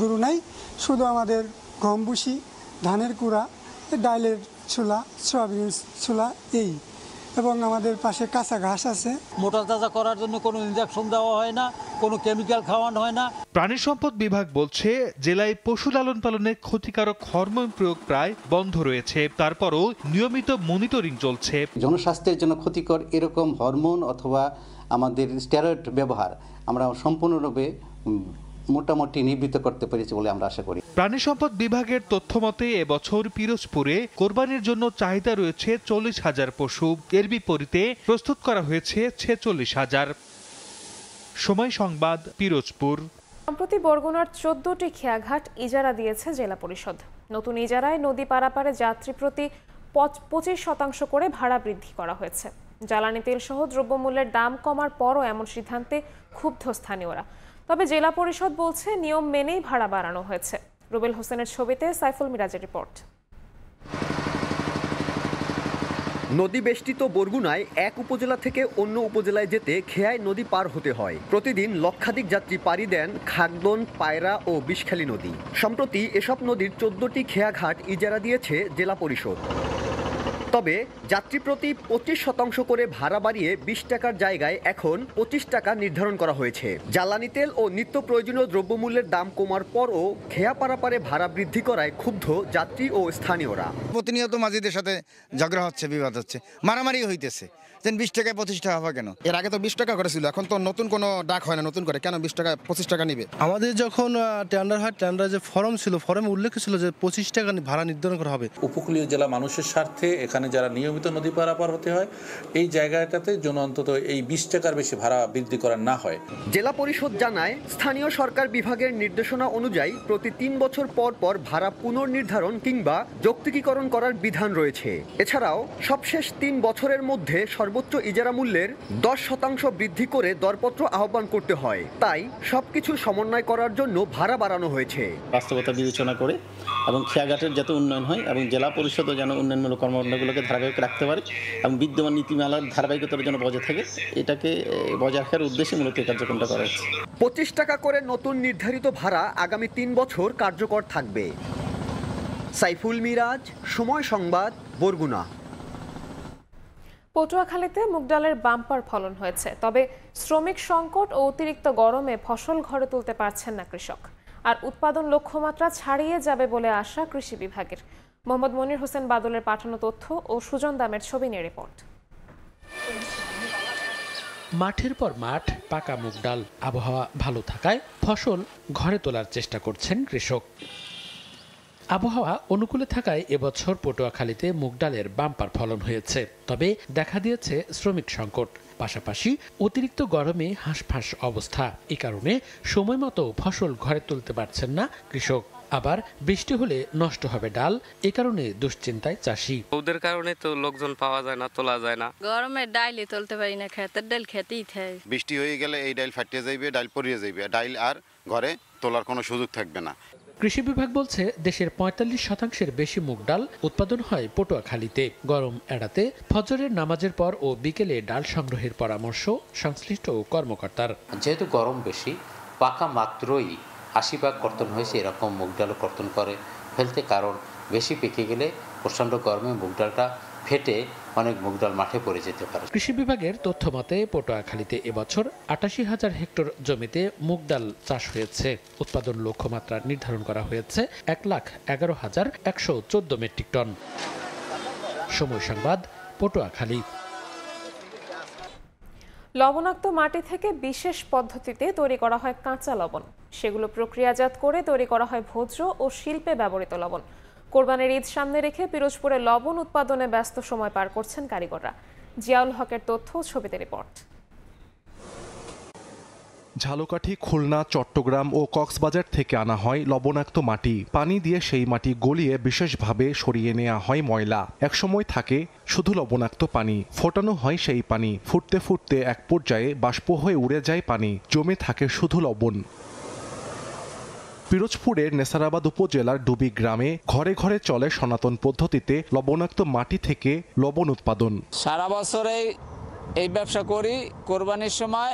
গরু নাই, শুধু আমাদের গম ভুসি, ধানের কুড়া, ডালের ছোলা, সয়াবিনের ছোলা এই, এবং আমাদের পাশে কাঁচা ঘাস আছে। মোটা তাজা করার জন্য কোনো ইনজেকশন দেওয়া হয় না, কোনো কেমিক্যাল খাওয়ানো হয় না। প্রাণী সম্পদ বিভাগ বলছে, জেলায় পশু লালন পালনে ক্ষতিকারক হরমোন প্রয়োগ প্রায় বন্ধ রয়েছে। তারপরও নিয়মিত মনিটরিং চলছে। জনস্বাস্থ্যের জন্য ক্ষতিকর এরকম হরমোন অথবা আমাদের স্টেরয়েড ব্যবহার আমরা সম্পূর্ণরূপে মোটামুটি নিবৃত্ত করতে পেরেছি বলে আমরা আশা করি। প্রাণী সম্পদ বিভাগের তথ্য মতে এবছর পিরোজপুরে কোরবানির জন্য চাহিদা রয়েছে 40,000 পশু। এর বিপরীতে প্রস্তুত করা হয়েছে 46,000। সময় সংবাদ, পিরোজপুর। সম্প্রতি বরগুনার 14টি খেয়াঘাট ইজারা দিয়েছে জেলা পরিষদ। নতুন ইজারায় নদী পারাপারে যাত্রী প্রতি 25% করে ভাড়া বৃদ্ধি করা হয়েছে। জ্বালানি তেল সহ দ্রব্যমূল্যের দাম কমার পরও এমন সিদ্ধান্তে ক্ষুব্ধ স্থানীয়রা। তবে জেলা পরিষদ বলছে, নিয়ম মেনেই ভাড়া বাড়ানো হয়েছে। রুবেল হোসেনের ছবিতে সাইফুল মিরাজের রিপোর্ট। নদী বেষ্টিত বরগুনায় এক উপজেলা থেকে অন্য উপজেলায় যেতে খেয়াই নদী পার হতে হয়। প্রতিদিন লক্ষাধিক যাত্রী পাড়ি দেন খাগদন, পায়রা ও বিষখালী নদী। সম্প্রতি এসব নদীর 14টি খেয়াঘাট ইজারা দিয়েছে জেলা পরিষদ। তবে যাত্রী প্রতি 25% করে ভাড়া বাড়িয়ে 20 টাকার জায়গায় এখন 25 টাকা নির্ধারণ করা হয়েছে। জ্বালানি তেল ও নিত্য প্রয়োজনীয় দ্রব্যমূল্যের দাম কমার পরও খেয়া পারাপারে ভাড়া বৃদ্ধি করায় ক্ষুব্ধ যাত্রী ও স্থানীয়রা। প্রতিনিয়ত মাঝিদের সাথে ঝগড়া হচ্ছে, বিবাদ হচ্ছে, মারামারি হইতেছে। 20 টাকায় 25 টাকা হবে কেন? এর আগে তো 20 টাকা করেছিল, এখন তো নতুন কোনো ডাক হয় না। নতুন করে কেন 20 টাকা 25 টাকা নিবে? আমাদের যখন টেন্ডার হয়, টেন্ডার যে ফর্ম ছিল, ফর্মে উল্লেখ ছিল যে 25 টাকা ভাড়া নির্ধারণ করা হবে। উপকূলীয় জেলা মানুষের স্বার্থে এখানে যারা নিয়মিত নদী পারাপার হতে হয়, এই জায়গাটাতে যেন অন্তত এই 20 টাকার বেশি ভাড়া বৃদ্ধি করা না হয়। জেলা পরিষদ জানায়, স্থানীয় সরকার বিভাগের নির্দেশনা অনুযায়ী প্রতি 3 বছর পর পর ভাড়া পুনর্নির্ধারণ কিংবা যৌক্তিকীকরণ করার বিধান রয়েছে। এছাড়াও সবশেষ 3 বছরের মধ্যে সর্বোচ্চ ইজারা মূল্যের 10% বৃদ্ধি করে দরপত্র আহ্বান করতে হয়। তাই সবকিছু সমন্বয় করার জন্য ভাড়া বাড়ানো হয়েছে। বাস্তবতা বিবেচনা করে এবং খেয়াঘাটের যাতে উন্নয়ন হয় এবং জেলা পরিষদও যেন উন্নয়নমূলক কর্মকাণ্ডগুলোকে ধারাবাহিক রাখতে পারে এবং বিদ্যমান নীতিমালার ধারাবাহিকতার জন্য বজায় থাকে, এটাকে বজায় রাখার উদ্দেশ্যে মূলত এই কার্যক্রমটা করা হচ্ছে। 25 টাকা করে নতুন নির্ধারিত ভাড়া আগামী 3 বছর কার্যকর থাকবে। সাইফুল মিরাজ, সময় সংবাদ, বরগুনা। পটুয়াখালীতে মুগ ডালের বাম্পার ফলন হয়েছে, তবে শ্রমিক সংকট ও অতিরিক্ত গরমে ফসল ঘরে তুলতে পারছেন না কৃষক। আর উৎপাদন লক্ষ্যমাত্রা ছাড়িয়ে যাবে বলে আশা কৃষি বিভাগের। মোহাম্মদ মনির হোসেন বাদলের পাঠানো তথ্য ও সুজন দামের ছবি নিয়ে রিপোর্ট। মাঠের পর মাঠ পাকা মুগ ডাল, আবহাওয়া ভালো থাকায় ফসল ঘরে তোলার চেষ্টা করছেন কৃষক। আবহাওয়া অনুকূলে থাকায় এবছর পটুয়াখালীতে মুগ ডালের বাম্পার ফলন হয়েছে, তবে দেখা দিয়েছে শ্রমিক সংকট, পাশাপাশি অতিরিক্ত গরমে হাঁসফাঁস অবস্থা। এ কারণে সময় মতো ফসল ঘরে তুলতে পারছেন না কৃষক। আবার বৃষ্টি হলে নষ্ট হবে ডাল, এ কারণে দুশ্চিন্তায় চাষি। ওদের কারণে তো লোকজন পাওয়া যায় না, তোলা যায় না। গরমে ডাইলে তুলতে পারি না, খেতের ডাল খেতেই থাকে। বৃষ্টি হয়ে গেলে এই ডাল ফাটিয়ে যাইবে, ডাল পরিয়ে যাইবে, ডাল আর ঘরে তোলার কোনো সুযোগ থাকবে না। কৃষি বিভাগ বলছে দেশের ৪৫% বেশি মুগ ডাল উৎপাদন হয় পটুয়াখালীতে। গরম এড়াতে ফজরের নামাজের পর ও বিকেলে ডাল সংগ্রহের পরামর্শ সংশ্লিষ্ট কর্মকর্তার। যেহেতু গরম বেশি, পাকা মাত্রই ৮০ ভাগ কর্তন হয়েছে, এরকম মুগ ডালও কর্তন করে ফেলতে, কারণ বেশি পেকে গেলে প্রচণ্ড গরমে মুগ ডালটা ফেটে অনেক মুগ ডাল মাঠে পড়ে যেতে পারে। কৃষি বিভাগের তথ্য মতে পটুয়াখালীতে এবছর ৮৮,০০০ হেক্টর জমিতে মুগ ডাল চাষ হয়েছে। উৎপাদন লক্ষ্যমাত্রা নির্ধারণ করা হয়েছে ১,১১,১১৪ মেট্রিক টন। সময় সংবাদ, পটুয়াখালী। লবণাক্ত মাটি থেকে বিশেষ পদ্ধতিতে তৈরি করা হয় কাঁচা লবণ। সেগুলো প্রক্রিয়াজাত করে তৈরি করা হয় ভোজ্য ও শিল্পে ব্যবহৃত লবণ। কোরবানির ঈদ সামনে রেখে পিরোজপুরে লবণ উৎপাদনে ব্যস্ত সময় পার করছেন কারিগররা। জিয়াউল হকের তথ্য, ছবিতে রিপোর্ট। ঝালকাঠি, খুলনা, চট্টগ্রাম ও কক্সবাজার থেকে আনা হয় লবণাক্ত মাটি। পানি দিয়ে সেই মাটি গলিয়ে বিশেষভাবে সরিয়ে নেওয়া হয় ময়লা। একসময় থাকে শুধু লবণাক্ত পানি, ফোটানো হয় সেই পানি। ফুটতে ফুটতে এক পর্যায়ে বাষ্প হয়ে উড়ে যায় পানি, জমে থাকে শুধু লবণ। পিরোজপুরের নেসারাবাদ উপজেলার ডুবি গ্রামে ঘরে ঘরে চলে সনাতন পদ্ধতিতে লবণাক্ত মাটি থেকে লবণ উৎপাদন। সারা বছরে এই ব্যবসা করি, কোরবানির সময়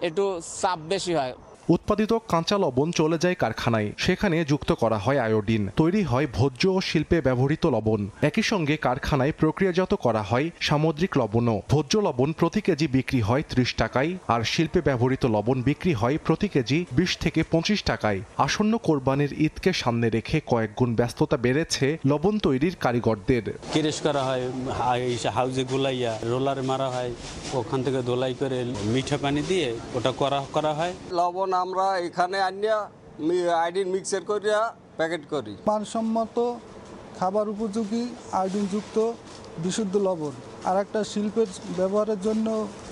একটু চাপ বেশি হয়। উৎপাদিত কাঁচা লবণ চলে যায় কারখানায়, সেখানে যুক্ত করা হয় আয়োডিন, তৈরি হয় ভোজ্য ও শিল্পে ব্যবহৃত লবণ। একই সঙ্গে কারখানায় প্রক্রিয়াজাত করা হয় সামুদ্রিক লবণও। ভোজ্য লবণ প্রতি কেজি বিক্রি হয় ৩০ টাকায়, আর শিল্পে ব্যবহৃত লবণ বিক্রি হয় প্রতি কেজি ২০ থেকে ২৫ টাকায়। আসন্ন কোরবানির ঈদকে সামনে রেখে কয়েক গুণ ব্যস্ততা বেড়েছে লবণ তৈরির কারিগরদের। কেরেশ করা হয়, হাউজে গুলাইয়া রোলারে মারা হয়, ওখান থেকে দোলাই করে মিঠা পানি দিয়ে ওটা করা হয়। লবণ আমরা এখানে আনিয়া আয়োডিন মিক্সার করিয়া প্যাকেট করি। মানসম্মত খাবার উপযোগী আয়োডিনযুক্ত বিশুদ্ধ লবণ আর একটা শিল্পের ব্যবহারের জন্য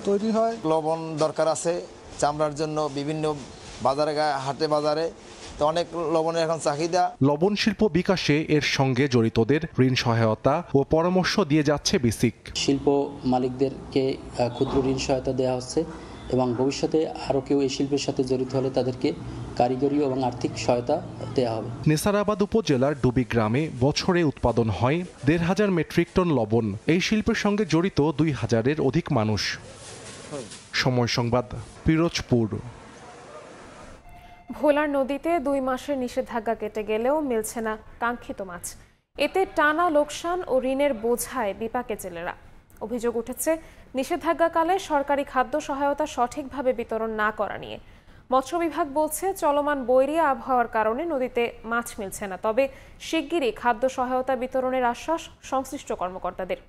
তৈরি হয়। লবণ দরকার আছে চামড়ার জন্য, বিভিন্ন বাজারে, হাটে বাজারে তো অনেক লবণের এখন চাহিদা। লবণ শিল্প বিকাশে এর সঙ্গে জড়িতদের ঋণ সহায়তা ও পরামর্শ দিয়ে যাচ্ছে বিসিক। শিল্প মালিকদেরকে ক্ষুদ্র ঋণ সহায়তা দেওয়া হচ্ছে এবং ভবিষ্যতে আরও কেউ এই শিল্পের সাথে জড়িত হলে তাদেরকে কারিগরি এবং আর্থিক সহায়তা দেওয়া হবে। নেসারাবাদ উপজেলার ডুবি গ্রামে বছরে উৎপাদন হয় ১,৫০০ মেট্রিক টন লবণ। এই শিল্পের সঙ্গে জড়িত ২,০০০-এর অধিক মানুষ। সময় সংবাদ, পিরোজপুর। ভোলার নদীতে ২ মাসের নিষেধাজ্ঞা কেটে গেলেও মিলছে না কাঙ্ক্ষিত মাছ। এতে টানা লোকসান ও ঋণের বোঝায় বিপাকে জেলেরা। অভিযোগ উঠেছে নিষেধাজ্ঞাকালে সরকারি খাদ্য সহায়তা সঠিকভাবে বিতরণ না করা নিয়ে। মৎস্য বিভাগ বলছে চলমান বৈরী আবহাওয়ার কারণে নদীতে মাছ মিলছে না, তবে শিগগিরই খাদ্য সহায়তা বিতরণের আশ্বাস সংশ্লিষ্ট কর্মকর্তাদের।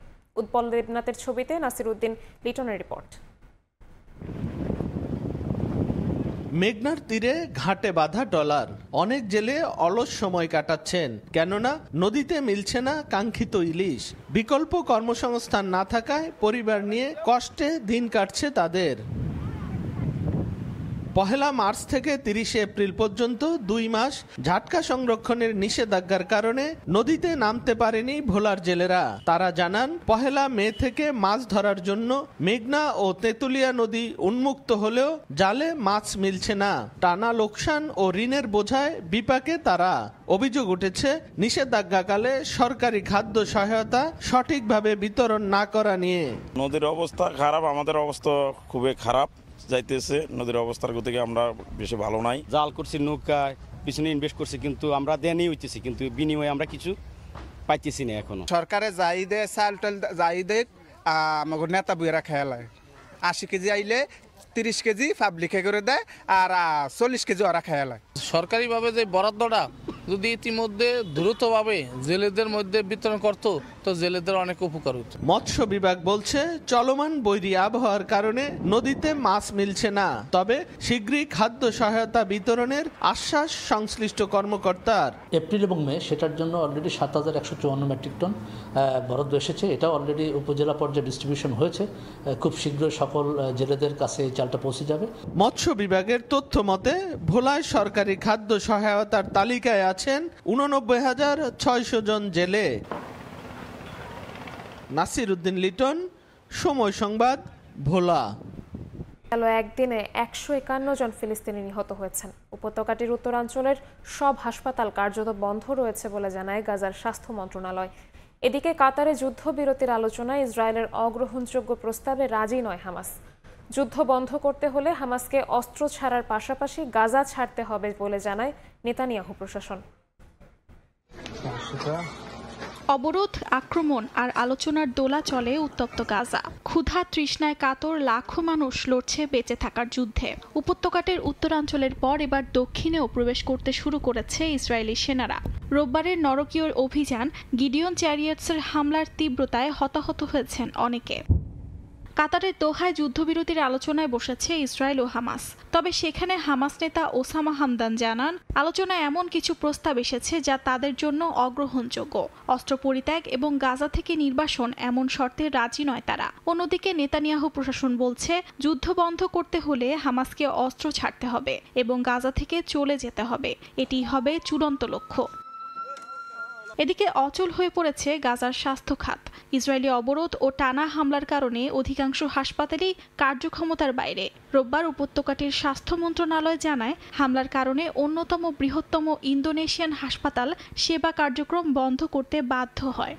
উৎপল দেবনাথের ছবিতে নাসির উদ্দিন লিটনের রিপোর্ট। মেঘনার তীরে ঘাটে বাঁধা ট্রলার, অনেক জেলে অলস সময় কাটাচ্ছেন, কেননা নদীতে মিলছে না কাঙ্ক্ষিত ইলিশ। বিকল্প কর্মসংস্থান না থাকায় পরিবার নিয়ে কষ্টে দিন কাটছে তাদের। ১ মার্চ থেকে ৩০ এপ্রিল পর্যন্ত ২ মাস ঝাটকা সংরক্ষণের নিষেধাজ্ঞার কারণে নদীতে নামতে পারেনি ভোলার জেলেরা। তারা জানান ১ মে থেকে মাছ ধরার জন্য মেঘনা ও তেঁতুলিয়া নদী উন্মুক্ত হলেও জালে মাছ মিলছে না। টানা লোকসান ও ঋণের বোঝায় বিপাকে তারা। অভিযোগ উঠেছে নিষেধাজ্ঞাকালে সরকারি খাদ্য সহায়তা সঠিকভাবে বিতরণ না করা নিয়ে। নদীর অবস্থা খারাপ, আমাদের অবস্থা খুবই খারাপ যাইতেছে। নদীর অবস্থার থেকে আমরা বেশি ভালো নাই। জাল করছি, নৌকায় পিছনে ইনভেস্ট করছি, কিন্তু আমরা দেনি হইতেছি, কিন্তু বিনিময়ে আমরা কিছু পাইতেছি না এখনো। সরকারে যাই দেয়, চাল টাল যাই দেয়, আমাকে নেতা বইয়েরা খেয়ালায় 80 কেজি আইলে 30 কেজি পাবলিকে করে দেয় আর 40 কেজি ওরা খেয়ালায়। সরকারিভাবে যে বরাদ্দটা যদি ইতিমধ্যে দ্রুতভাবে জেলেদের মধ্যে বিতরণ করত তো জেলেদের অনেক উপকার হতো। মৎস্য বিভাগ বলছে চলমান বৈরী আবহাওয়ার কারণে নদীতে মাছ মিলছে না, তবে শীঘ্রই খাদ্য সহায়তা বিতরণের আশ্বাস সংশ্লিষ্ট কর্মকর্তার। এপ্রিল এবং মে সেটার জন্য অলরেডি ৭,১৫৪ মেট্রিক টন বরাদ্দ এসেছে। এটা অলরেডি উপজেলা পর্যায়ে ডিস্ট্রিবিউশন হয়েছে। খুব শীঘ্রই সকল জেলেদের কাছে এই চালটা পৌঁছে যাবে। মৎস্য বিভাগের তথ্য মতে ভোলায় সরকারি খাদ্য সহায়তার তালিকায় আছেন ৮৯,৬০০ জন জেলে। নাসির উদ্দিন লিটন, সময় সংবাদ, ভোলা। গেল একদিনে ১৫১ জন ফিলিস্তিনি নিহত হয়েছেন। উপত্যকাটির উত্তরাঞ্চলের সব হাসপাতাল কার্যত বন্ধ রয়েছে বলে জানায় গাজার স্বাস্থ্য মন্ত্রণালয়। এদিকে কাতারে যুদ্ধবিরতির আলোচনায় ইসরায়েলের অগ্রহণযোগ্য প্রস্তাবে রাজি নয় হামাস। যুদ্ধ বন্ধ করতে হলে হামাসকে অস্ত্র ছাড়ার পাশাপাশি গাজা ছাড়তে হবে বলে জানায় নেতানিয়াহু প্রশাসন। অবরোধ, আক্রমণ আর আলোচনার দোলা চলে উত্তপ্ত গাজা। ক্ষুধা তৃষ্ণায় কাতর লাখো মানুষ লড়ছে বেঁচে থাকার যুদ্ধে। উপত্যকাটির উত্তরাঞ্চলের পর এবার দক্ষিণেও প্রবেশ করতে শুরু করেছে ইসরায়েলি সেনারা। রোববারের নরকীয় অভিযান গিডিয়ন চ্যারিয়টসের হামলার তীব্রতায় হতাহত হয়েছেন অনেকে। কাতারের দোহায় যুদ্ধবিরতির আলোচনায় বসেছে ইসরায়েল ও হামাস। তবে সেখানে হামাস নেতা ওসামা হামদান জানান, আলোচনায় এমন কিছু প্রস্তাব এসেছে যা তাদের জন্য অগ্রহণযোগ্য। অস্ত্র পরিত্যাগ এবং গাজা থেকে নির্বাসন এমন শর্তে রাজি নয় তারা। অন্যদিকে নেতানিয়াহু প্রশাসন বলছে, যুদ্ধ বন্ধ করতে হলে হামাসকে অস্ত্র ছাড়তে হবে এবং গাজা থেকে চলে যেতে হবে। এটি হবে চূড়ান্ত লক্ষ্য। এদিকে অচল হয়ে পড়েছে গাজার স্বাস্থ্য খাত। ইসরায়েলি অবরোধ ও টানা হামলার কারণে অধিকাংশ হাসপাতালই কার্যক্ষমতার বাইরে। রোববার উপত্যকাটির স্বাস্থ্য মন্ত্রণালয় জানায়, হামলার কারণে অন্যতম বৃহত্তম ইন্দোনেশিয়ান হাসপাতাল সেবা কার্যক্রম বন্ধ করতে বাধ্য হয়।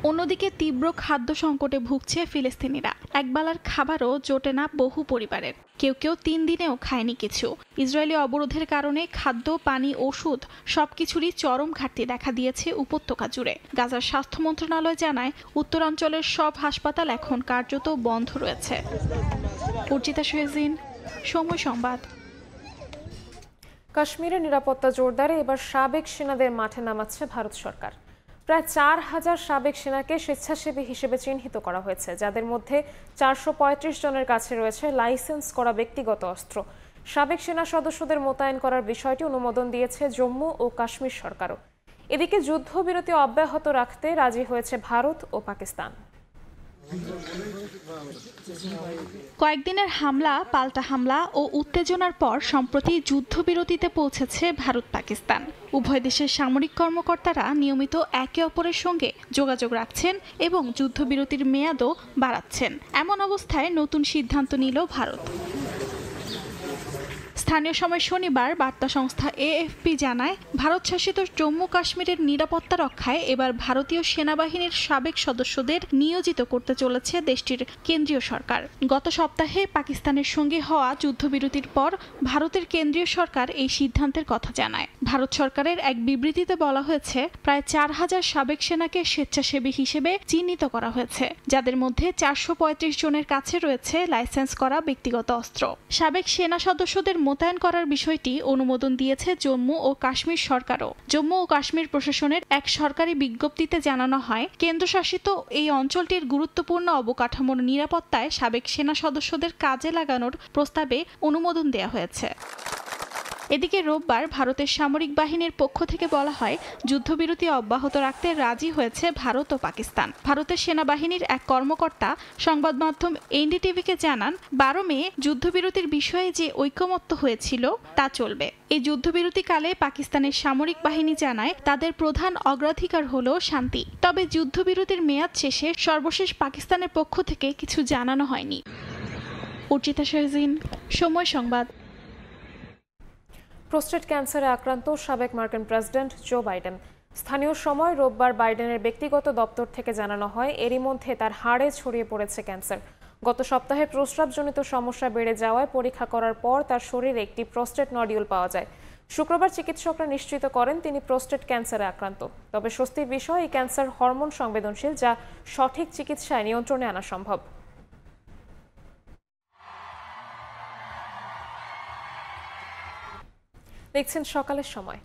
অন্যদিকে তীব্র খাদ্য সংকটে ভুগছে ফিলিস্তিনিরা। একবেলার খাবারও জোটে না বহু পরিবারের। কেউ কেউ 3 দিনেও খায়নি কিছু। ইসরায়েলি অবরোধের কারণে খাদ্য, পানি, ওষুধ সবকিছুরই চরম ঘাটতি দেখা দিয়েছে উপত্যকা জুড়ে। গাজার স্বাস্থ্য মন্ত্রণালয় জানায়, উত্তরাঞ্চলের সব হাসপাতাল এখন কার্যত বন্ধ রয়েছে। অর্চিতা শেহজিন, সময় সংবাদ। কাশ্মীরের নিরাপত্তা জোরদারে এবার সাবেক সেনাদের মাঠে নামাচ্ছে ভারত সরকার। প্রায় ৪,০০০ সাবেক সেনাকে স্বেচ্ছাসেবী হিসেবে চিহ্নিত করা হয়েছে, যাদের মধ্যে ৪৩৫ জনের কাছে রয়েছে লাইসেন্স করা ব্যক্তিগত অস্ত্র। সাবেক সেনা সদস্যদের মোতায়েন করার বিষয়টি অনুমোদন দিয়েছে জম্মু ও কাশ্মীর সরকারও। এদিকে যুদ্ধবিরতি অব্যাহত রাখতে রাজি হয়েছে ভারত ও পাকিস্তান। কয়েকদিনের হামলা, পাল্টা হামলা ও উত্তেজনার পর সম্প্রতি যুদ্ধবিরতিতে পৌঁছেছে ভারত পাকিস্তান। উভয় দেশের সামরিক কর্মকর্তারা নিয়মিত একে অপরের সঙ্গে যোগাযোগ রাখছেন এবং যুদ্ধবিরতির মেয়াদও বাড়াচ্ছেন। এমন অবস্থায় নতুন সিদ্ধান্ত নিল ভারত। স্থানীয় সময় শনিবার বার্তা সংস্থা এএফপি জানায়, ভারত শাসিত জম্মু কাশ্মীরের নিরাপত্তা রক্ষায় এবার ভারতীয় সেনাবাহিনীর সাবেক সদস্যদের নিয়োজিত করতে চলেছে দেশটির কেন্দ্রীয় সরকার। গত সপ্তাহে পাকিস্তানের সঙ্গে হওয়া যুদ্ধবিরতির পর ভারতের কেন্দ্রীয় সরকার এই সিদ্ধান্তের কথা জানায়। ভারত সরকারের এক বিবৃতিতে বলা হয়েছে, প্রায় ৪,০০০ সাবেক সেনাকে স্বেচ্ছাসেবী হিসেবে চিহ্নিত করা হয়েছে, যাদের মধ্যে ৪৩৫ জনের কাছে রয়েছে লাইসেন্স করা ব্যক্তিগত অস্ত্র। সাবেক সেনা সদস্যদের মোতায়েন করার বিষয়টি অনুমোদন দিয়েছে জম্মু ও কাশ্মীর সরকারও। জম্মু ও কাশ্মীর প্রশাসনের এক সরকারি বিজ্ঞপ্তিতে জানানো হয়, কেন্দ্রশাসিত এই অঞ্চলটির গুরুত্বপূর্ণ অবকাঠামোর নিরাপত্তায় সাবেক সেনা সদস্যদের কাজে লাগানোর প্রস্তাবে অনুমোদন দেওয়া হয়েছে। এদিকে রোববার ভারতের সামরিক বাহিনীর পক্ষ থেকে বলা হয়, যুদ্ধবিরতি অব্যাহত রাখতে রাজি হয়েছে ভারত ও পাকিস্তান। ভারতের সেনাবাহিনীর এক কর্মকর্তা সংবাদ মাধ্যম এনডিটিভিকে জানান, ১২ মে যুদ্ধবিরতির বিষয়ে যে ঐকমত্য হয়েছিল তা চলবে। এই যুদ্ধবিরতিকালে পাকিস্তানের সামরিক বাহিনী জানায়, তাদের প্রধান অগ্রাধিকার হলো শান্তি। তবে যুদ্ধবিরতির মেয়াদ শেষে সর্বশেষ পাকিস্তানের পক্ষ থেকে কিছু জানানো হয়নি। অর্চিতা শেহজিন, সময় সংবাদ। প্রোস্টেট ক্যান্সারে আক্রান্ত সাবেক মার্কিন প্রেসিডেন্ট জো বাইডেন। স্থানীয় সময় রোববার বাইডেনের ব্যক্তিগত দপ্তর থেকে জানানো হয়, এরই মধ্যে তার হাড়ে ছড়িয়ে পড়েছে ক্যান্সার। গত সপ্তাহে প্রস্রাবজনিত সমস্যা বেড়ে যাওয়ায় পরীক্ষা করার পর তার শরীরে একটি প্রোস্টেট নডিউল পাওয়া যায়। শুক্রবার চিকিৎসকরা নিশ্চিত করেন তিনি প্রোস্টেট ক্যান্সারে আক্রান্ত। তবে স্বস্তির বিষয়, এই ক্যান্সার হরমোন সংবেদনশীল, যা সঠিক চিকিৎসায় নিয়ন্ত্রণে আনা সম্ভব। দেখছেন সকালের সময়।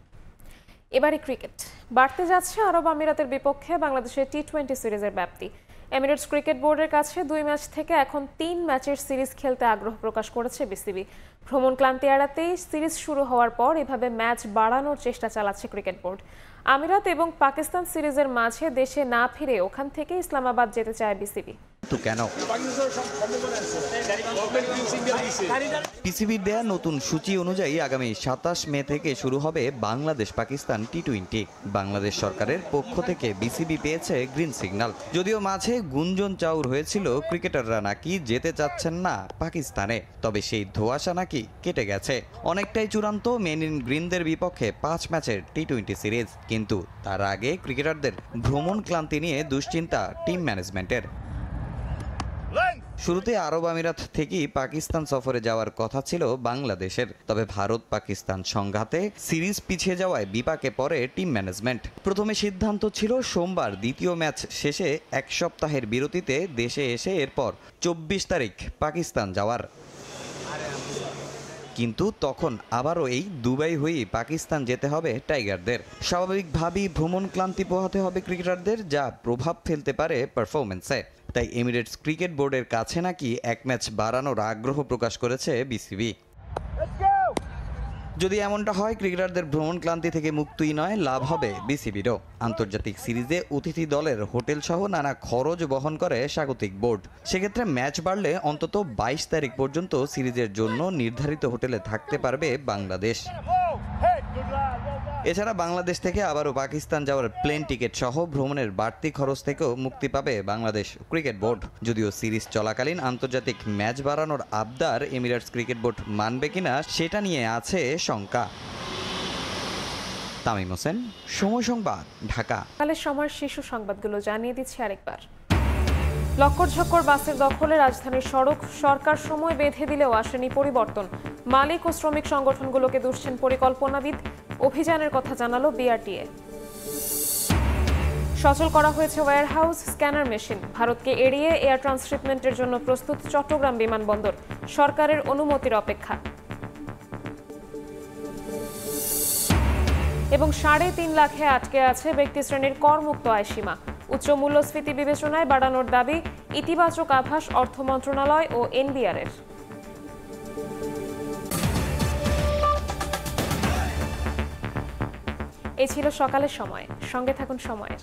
এবারে ক্রিকেট। বাড়তে যাচ্ছে আরব আমিরাতের বিপক্ষে বাংলাদেশের টি-20 সিরিজের ব্যাপ্তি। এমিরেটস ক্রিকেট বোর্ডের কাছে 2 ম্যাচ থেকে এখন 3 ম্যাচের সিরিজ খেলতে আগ্রহ প্রকাশ করেছে বিসিবি। ভ্রমণ ক্লান্তি এড়াতেই সিরিজ শুরু হওয়ার পর এভাবে ম্যাচ বাড়ানোর চেষ্টা চালাচ্ছে ক্রিকেট বোর্ড। আমিরাত এবং পাকিস্তান সিরিজের মাঝে দেশে না ফিরে ওখান থেকে ইসলামাবাদ যেতে চায় বিসিবি। কেন পিসিবির দেয়া নতুন সূচি অনুযায়ী আগামী 27 মে থেকে শুরু হবে বাংলাদেশ পাকিস্তান টি-20। বাংলাদেশ সরকারের পক্ষ থেকে বিসিবি পেয়েছে গ্রিন সিগন্যাল। যদিও মাঝে গুঞ্জন চাউর হয়েছিল ক্রিকেটাররা নাকি যেতে চাচ্ছেন না পাকিস্তানে, তবে সেই ধোঁয়াশা নাকি কেটে গেছে। অনেকটাই চূড়ান্ত মেন ইন গ্রিনদের বিপক্ষে 5 ম্যাচের টি-20 সিরিজ। কিন্তু তার আগে ক্রিকেটারদের ভ্রমণ ক্লান্তি নিয়ে দুশ্চিন্তা টিম ম্যানেজমেন্টের। শুরুতে আরব আমিরাত থেকেই পাকিস্তান সফরে যাওয়ার কথা ছিল বাংলাদেশের, তবে ভারত পাকিস্তান সংঘাতে সিরিজ পিছিয়ে যাওয়ায় বিপাকে পড়ে টিম ম্যানেজমেন্ট। প্রথমে সিদ্ধান্ত ছিল সোমবার দ্বিতীয় ম্যাচ শেষে 1 সপ্তাহের বিরতিতে দেশে এসে এরপর 24 তারিখ পাকিস্তান যাওয়ার। কিন্তু তখন আবারও এই দুবাই হয়ে পাকিস্তান যেতে হবে টাইগারদের। স্বাভাবিকভাবেই ভ্রমণ ক্লান্তি পোহাতে হবে ক্রিকেটারদের, যা প্রভাব ফেলতে পারে পারফরমেন্সে। তাই এমিরেটস ক্রিকেট বোর্ডের কাছে নাকি 1 ম্যাচ বাড়ানোর আগ্রহ প্রকাশ করেছে বিসিবি। যদি এমনটা হয়, ক্রিকেটারদের ভ্রমণ ক্লান্তি থেকে মুক্তই নয়, লাভ হবে বিসিবিরও। আন্তর্জাতিক সিরিজে অতিথি দলের হোটেল সহ নানা খরচ বহন করে স্বাগতিক বোর্ড। সেক্ষেত্রে ম্যাচ বাড়লে অন্তত 22 তারিখ পর্যন্ত সিরিজের জন্য নির্ধারিত হোটেলে থাকতে পারবে বাংলাদেশ। এছাড়া বাংলাদেশ থেকে আবারও পাকিস্তান যাওয়ার প্লেন টিকিট সহ ভ্রমণের বাড়তি খরচ থেকেও মুক্তি পাবে বাংলাদেশ ক্রিকেট বোর্ড। যদিও সিরিজ চলাকালীন আন্তর্জাতিক ম্যাচ বাড়ানোর আবদার এমিরেটস ক্রিকেট বোর্ড মানবে কিনা সেটা নিয়ে আছে শঙ্কা। তামিম হোসেন, সময় সংবাদ, ঢাকা। সকালের সময় শীর্ষ সংবাদগুলো জানিয়ে দিচ্ছি আরেকবার। লক্কর-ঝক্কর বাসের দখলে রাজধানীর সড়ক, সরকার সময় বেঁধে দিলেও আসেনি পরিবর্তন। মালিক ও শ্রমিক সংগঠনগুলোকে দুষছেন পরিকল্পনাবিদ। অভিযানের কথা জানালো বিআরটিএ। সচল করা হয়েছে ওয়্যারহাউস, স্ক্যানার মেশিন। ভারতকে এড়িয়ে এয়ার ট্রান্সশিপমেন্টের জন্য প্রস্তুত চট্টগ্রাম বিমানবন্দর। সরকারের অনুমতির অপেক্ষা। এবং 3.5 লাখে আটকে আছে ব্যক্তিশ্রেণীর করমুক্ত আয় সীমা। উচ্চ মূল্যস্ফীতি বিবেচনায় বাড়ানোর দাবি, ইতিবাচক আভাস অর্থ মন্ত্রণালয় ও এনবিআর-এর। এই ছিল সকালের সময়। সঙ্গে থাকুন সময়ের।